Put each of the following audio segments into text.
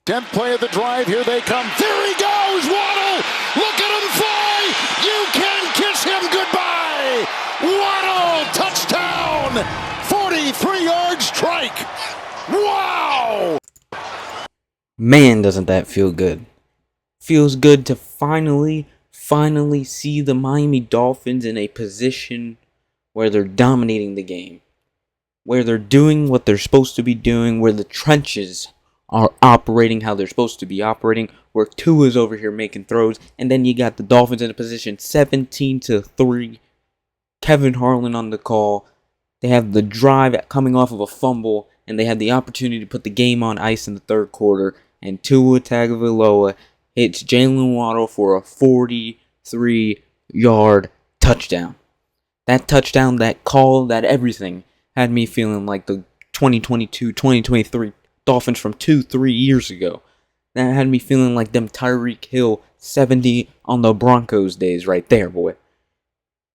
10th play of the drive. Here they come. There he goes. Waddle. Look at him fly. You can kiss him goodbye. Waddle. Touchdown. 43-yard strike. Wow. Man, doesn't that feel good. Feels good to finally see the Miami Dolphins in a position where they're dominating the game. Where they're doing what they're supposed to be doing. Where the trenches are operating how they're supposed to be operating, where Tua's over here making throws, and then you got the Dolphins in a position 17-3. Kevin Harlan on the call. They have the drive coming off of a fumble, and they had the opportunity to put the game on ice in the third quarter, and Tua Tagovailoa hits Jalen Waddle for a 43-yard touchdown. That touchdown, that call, that everything had me feeling like the 2022-2023 Dolphins from 2-3 years ago. That had me feeling like them Tyreek Hill 70 on the Broncos days right there, boy.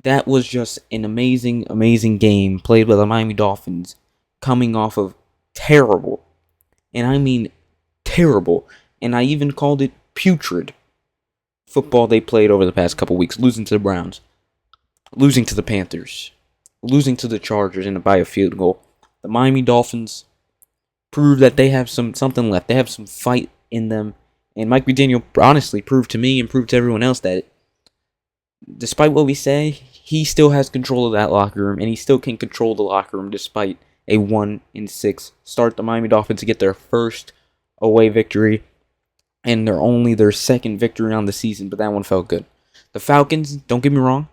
That was just an amazing, amazing game played by the Miami Dolphins, coming off of terrible, and I mean terrible, and I even called it putrid football they played over the past couple weeks, losing to the Browns, losing to the Panthers, losing to the Chargers by a field goal. The Miami Dolphins prove that they have something left. They have some fight in them. And Mike McDaniel honestly proved to me and proved to everyone else that despite what we say, he still has control of that locker room, and he still can control the locker room despite a 1-6 start. The Miami Dolphins to get their first away victory and their second victory on the season, but that one felt good. The Falcons, don't get me wrong,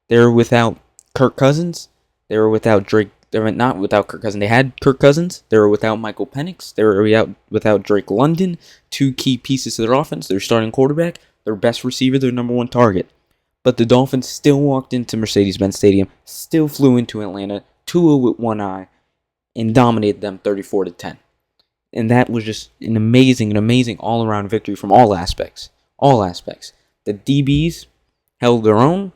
they're without Kirk Cousins. They were without Drake. They were not without Kirk Cousins. They had Kirk Cousins. They were without Michael Penix. They were without Drake London. Two key pieces to their offense. Their starting quarterback, their best receiver, their number one target. But the Dolphins still walked into Mercedes-Benz Stadium, still flew into Atlanta, Tua with one eye, and dominated them 34-10. And that was just an amazing all-around victory from all aspects. All aspects. The DBs held their own.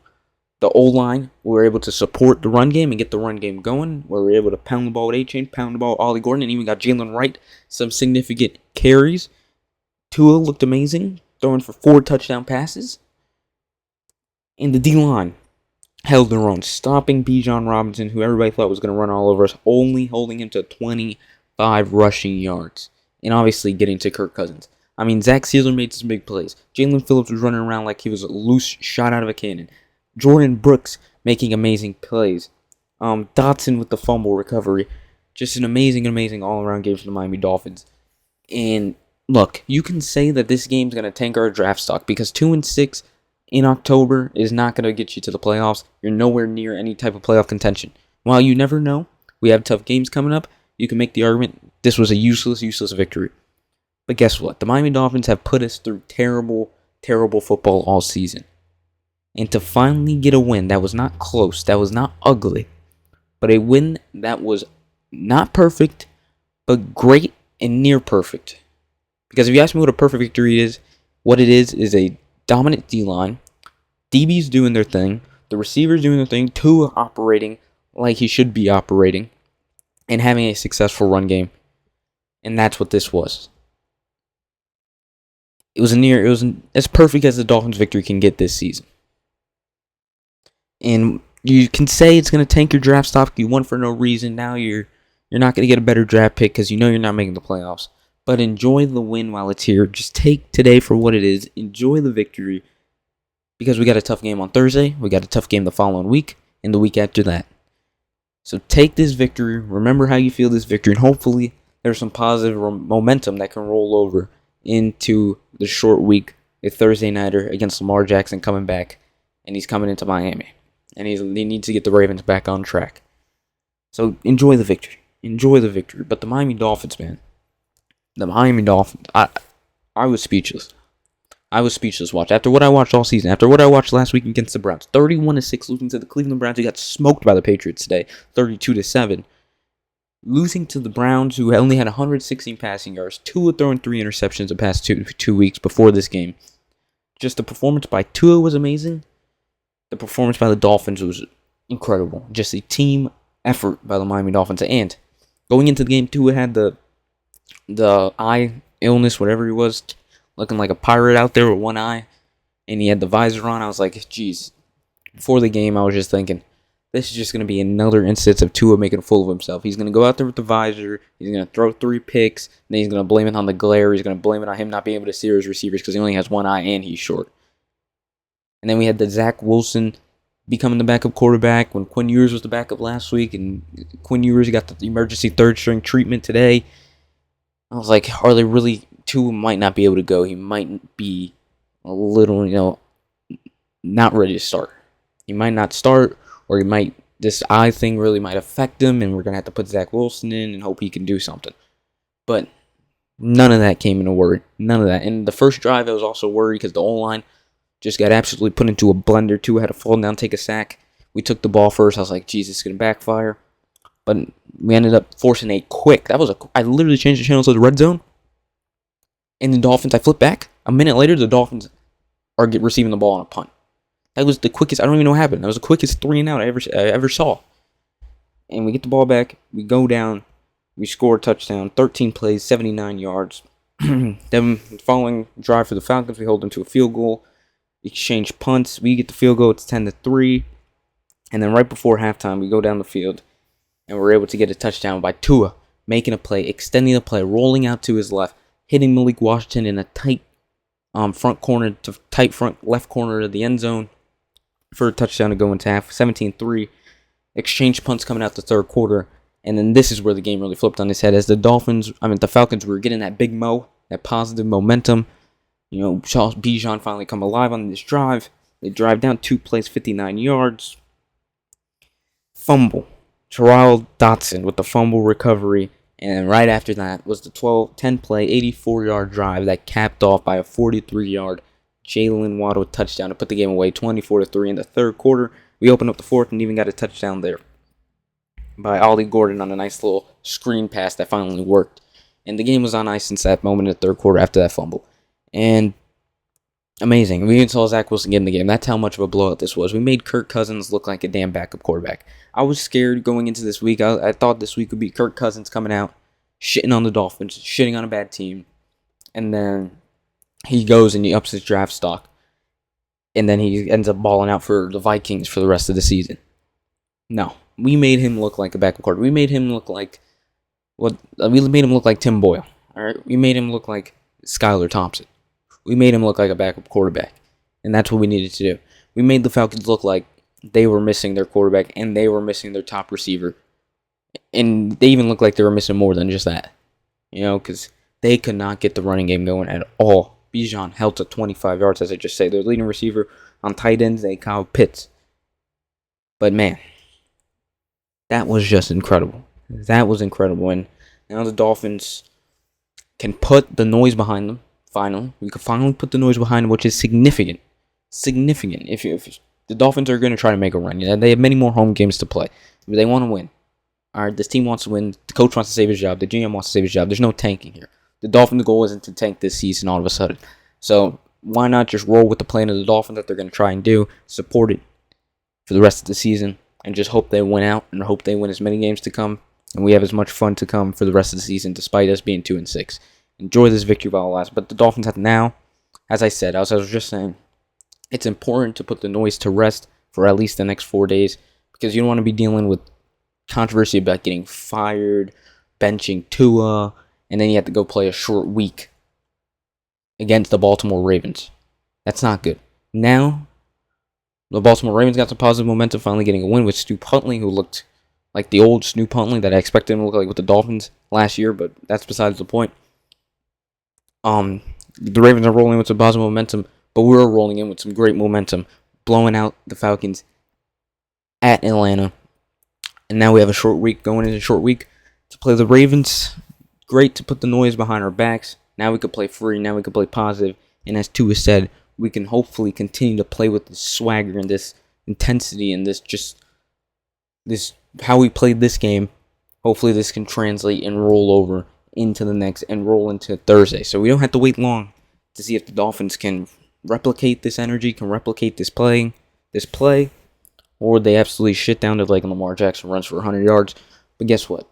The O-line were able to support the run game and get the run game going. We were able to pound the ball with A-Chain, pound the ball with Ollie Gordon, and even got Jalen Wright some significant carries. Tua looked amazing, throwing for 4 touchdown passes. And the D-line held their own, stopping Bijan Robinson, who everybody thought was going to run all over us, only holding him to 25 rushing yards. And obviously getting to Kirk Cousins. I mean, Zach Sealer made some big plays. Jalen Phillips was running around like he was a loose shot out of a cannon. Jordan Brooks making amazing plays. Dotson with the fumble recovery. Just an amazing all-around game for the Miami Dolphins. And look, you can say that this game's going to tank our draft stock because 2-6 in October is not going to get you to the playoffs. You're nowhere near any type of playoff contention. While you never know, we have tough games coming up. You can make the argument this was a useless victory. But guess what? The Miami Dolphins have put us through terrible football all season. And to finally get a win that was not close, that was not ugly, but a win that was not perfect, but great and near perfect. Because if you ask me what a perfect victory is, what it is a dominant D-line, DBs doing their thing, the receivers doing their thing, Tua operating like he should be operating, and having a successful run game. And that's what this was. It was as perfect as the Dolphins' victory can get this season. And you can say it's going to tank your draft stock. You won for no reason. Now you're not going to get a better draft pick because you know you're not making the playoffs. But enjoy the win while it's here. Just take today for what it is. Enjoy the victory because we got a tough game on Thursday. We got a tough game the following week and the week after that. So take this victory. Remember how you feel this victory. And hopefully there's some positive momentum that can roll over into the short week. A Thursday nighter against Lamar Jackson coming back. And he's coming into Miami. And he needs to get the Ravens back on track. So enjoy the victory. Enjoy the victory. But the Miami Dolphins, man. The Miami Dolphins. I was speechless. I was speechless. Watch. After what I watched all season. After what I watched last week against the Browns. 31-6 losing to the Cleveland Browns. Who got smoked by the Patriots today. 32-7. Losing to the Browns who only had 116 passing yards. Tua throwing 3 interceptions the past two weeks before this game. Just the performance by Tua was amazing. The performance by the Dolphins was incredible. Just a team effort by the Miami Dolphins. And going into the game, Tua had the eye illness, whatever he was, looking like a pirate out there with one eye, and he had the visor on. I was like, geez. Before the game, I was just thinking, this is just going to be another instance of Tua making a fool of himself. He's going to go out there with the visor. He's going to throw 3 picks. And then he's going to blame it on the glare. He's going to blame it on him not being able to see his receivers because he only has one eye and he's short. And then we had the Zach Wilson becoming the backup quarterback when Quinn Ewers was the backup last week. And Quinn Ewers got the emergency third-string treatment today. I was like, are they really... Tua might not be able to go. He might be a little, not ready to start. He might not start, or this eye thing really might affect him, and we're going to have to put Zach Wilson in and hope he can do something. But none of that came into worry. None of that. And the first drive, I was also worried because the O-line just got absolutely put into a blender. Tua had to fall down, take a sack. We took the ball first. I was like, geez, it's going to backfire. But we ended up forcing a quick. I literally changed the channel to the red zone. And the Dolphins, I flip back. A minute later, the Dolphins are receiving the ball on a punt. That was the quickest. I don't even know what happened. That was the quickest 3-and-out I ever saw. And we get the ball back. We go down. We score a touchdown. 13 plays, 79 yards. Then following drive for the Falcons, we hold them to a field goal. Exchange punts. We get the field goal. It's 10-3. And then right before halftime, we go down the field. And we're able to get a touchdown by Tua. Making a play, extending the play, rolling out to his left. Hitting Malik Washington in a tight front left corner of the end zone for a touchdown to go into half. 17-3. Exchange punts coming out the third quarter. And then this is where the game really flipped on its head as the Falcons were getting that big that positive momentum. Charles Bijan finally come alive on this drive. They drive down 2 plays, 59 yards. Fumble. Terrell Dotson with the fumble recovery. And right after that was the 10-play, 84-yard drive that capped off by a 43-yard Jalen Waddle touchdown to put the game away 24-3 in the third quarter. We opened up the fourth and even got a touchdown there by Ollie Gordon on a nice little screen pass that finally worked. And the game was on ice since that moment in the third quarter after that fumble. And amazing. We even saw Zach Wilson get in the game. That's how much of a blowout this was. We made Kirk Cousins look like a damn backup quarterback. I was scared going into this week. I thought this week would be Kirk Cousins coming out, shitting on the Dolphins, shitting on a bad team. And then he goes and he ups his draft stock. And then he ends up balling out for the Vikings for the rest of the season. No. We made him look like a backup quarterback. We made him look like Tim Boyle. Alright? We made him look like Skylar Thompson. We made him look like a backup quarterback. And that's what we needed to do. We made the Falcons look like they were missing their quarterback and they were missing their top receiver. And they even looked like they were missing more than just that. Because they could not get the running game going at all. Bijan held to 25 yards, as I just said. Their leading receiver on tight ends, Kyle Pitts. But man, that was just incredible. That was incredible. And now the Dolphins can put the noise behind them. Finally, we can finally put the noise behind them, which is significant. Significant. If the Dolphins are going to try to make a run, they have many more home games to play. They want to win. All right, this team wants to win. The coach wants to save his job. The GM wants to save his job. There's no tanking here. The Dolphins' goal isn't to tank this season all of a sudden. So why not just roll with the plan of the Dolphins that they're going to try and do, support it for the rest of the season, and just hope they win out and hope they win as many games to come, and we have as much fun to come for the rest of the season, despite us being 2-6. Enjoy this victory while it lasts. But the Dolphins have now, as I said, as I was just saying, it's important to put the noise to rest for at least the next 4 days because you don't want to be dealing with controversy about getting fired, benching Tua, and then you have to go play a short week against the Baltimore Ravens. That's not good. Now, the Baltimore Ravens got some positive momentum, finally getting a win with Snoop Huntley, who looked like the old Snoop Huntley that I expected him to look like with the Dolphins last year, but that's besides the point. The Ravens are rolling with some positive momentum, but we're rolling in with some great momentum, blowing out the Falcons at Atlanta. And now we have a short week, going into a short week to play the Ravens. Great to put the noise behind our backs. Now we can play free. Now we can play positive. And as Tua said, we can hopefully continue to play with this swagger and this intensity and this how we played this game. Hopefully this can translate and roll over into the next and roll into Thursday. So we don't have to wait long to see if the Dolphins can replicate this energy, can replicate this play, or they absolutely shit down to like Lamar Jackson runs for 100 yards. But guess what?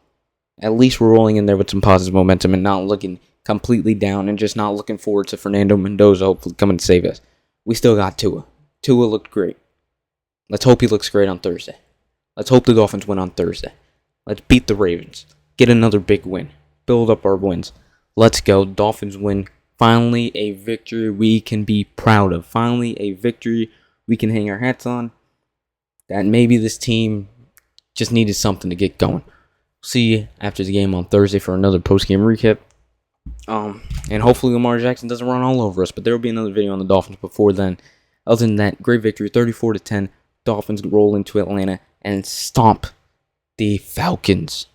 At least we're rolling in there with some positive momentum and not looking completely down and just not looking forward to Fernando Mendoza hopefully coming to save us. We still got Tua. Tua looked great. Let's hope he looks great on Thursday. Let's hope the Dolphins win on Thursday. Let's beat the Ravens. Get another big win. Build up our wins. Let's go. Dolphins win. Finally, a victory we can be proud of. Finally, a victory we can hang our hats on. That maybe this team just needed something to get going. See you after the game on Thursday for another post-game recap. And hopefully Lamar Jackson doesn't run all over us, but there will be another video on the Dolphins before then. Other than that, great victory, 34-10. Dolphins roll into Atlanta and stomp the Falcons.